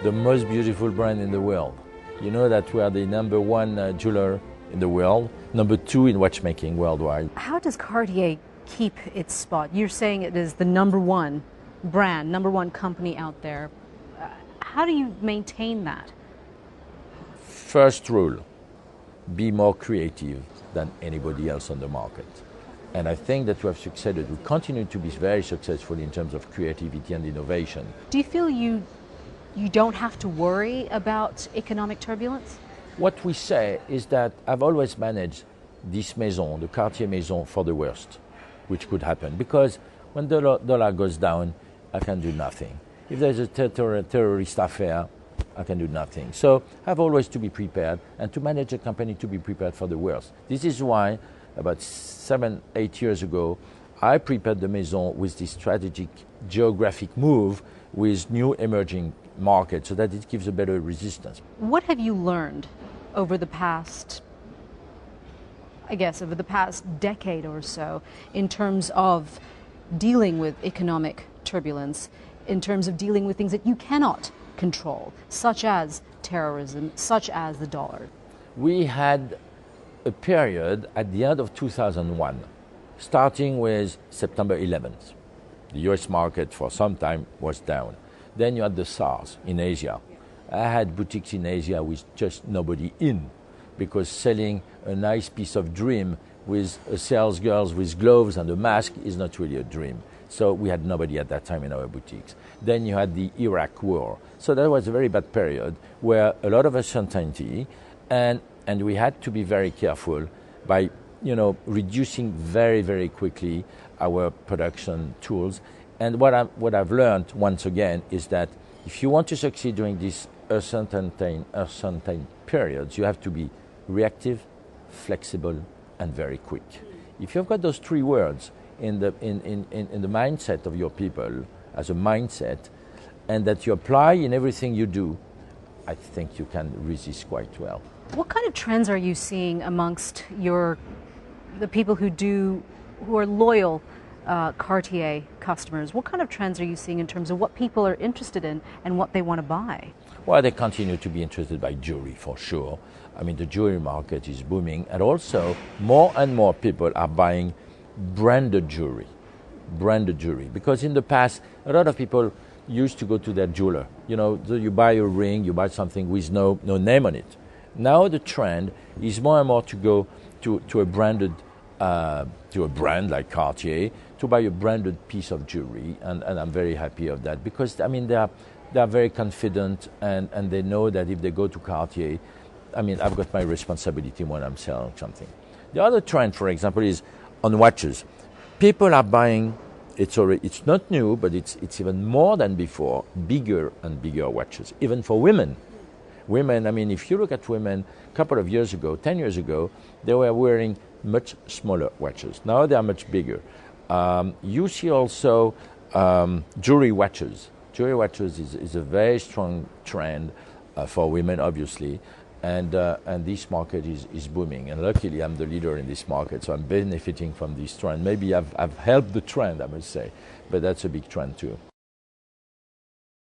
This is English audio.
the most beautiful brand in the world. You know that we are the #1 jeweler in the world, #2 in watchmaking worldwide. How does Cartier keep its spot? You're saying it is the #1 brand, #1 company out there. How do you maintain that? First rule, be more creative than anybody else on the market. And I think that we have succeeded. We continue to be very successful in terms of creativity and innovation. Do you feel you don't have to worry about economic turbulence? What we say is that I've always managed this maison, the Cartier maison, for the worst, which could happen. Because when the dollar goes down, I can do nothing. If there's a terrorist affair, I can do nothing. So I have always to be prepared and to manage a company to be prepared for the worst. This is why about 7, 8 years ago, I prepared the maison with this strategic geographic move with new emerging markets so that it gives a better resistance. What have you learned over the past, over the past decade or so in terms of dealing with economic turbulence, in terms of dealing with things that you cannot control, such as terrorism, such as the dollar? We had a period at the end of 2001, starting with September 11th. The US market for some time was down. Then you had the SARS in Asia. I had boutiques in Asia with just nobody in, because selling a nice piece of dream with a sales girls with gloves and a mask is not really a dream. So we had nobody at that time in our boutiques. Then you had the Iraq war. So that was a very bad period where a lot of uncertainty, and we had to be very careful by reducing very, very quickly our production tools. And what I've learned once again is that if you want to succeed during these uncertain periods, you have to be reactive, flexible, and very quick. If you've got those three words in the mindset of your people as a mindset, and that you apply in everything you do, I think you can resist quite well. What kind of trends are you seeing amongst the people who are loyal Cartier customers? What kind of trends are you seeing in terms of what people are interested in and what they want to buy? Well, they continue to be interested by jewelry for sure. I mean, the jewelry market is booming, and also more and more people are buying branded jewelry. Because in the past, a lot of people used to go to their jeweler. You buy a ring, you buy something with no name on it. Now the trend is more and more to go to a brand like Cartier, to buy a branded piece of jewelry, and I'm very happy of that, because they are very confident, and they know that if they go to Cartier, I've got my responsibility when I'm selling something. The other trend, for example, is on watches. People are buying, it's not new, but it's even more than before, bigger and bigger watches, even for women. Women, if you look at women, a couple of years ago, 10 years ago, they were wearing much smaller watches. Now they are much bigger. You see also jewelry watches. Jewelry watches is a very strong trend for women, obviously, and this market is booming. And luckily, I'm the leader in this market, so I'm benefiting from this trend. Maybe I've helped the trend, I must say, but that's a big trend too.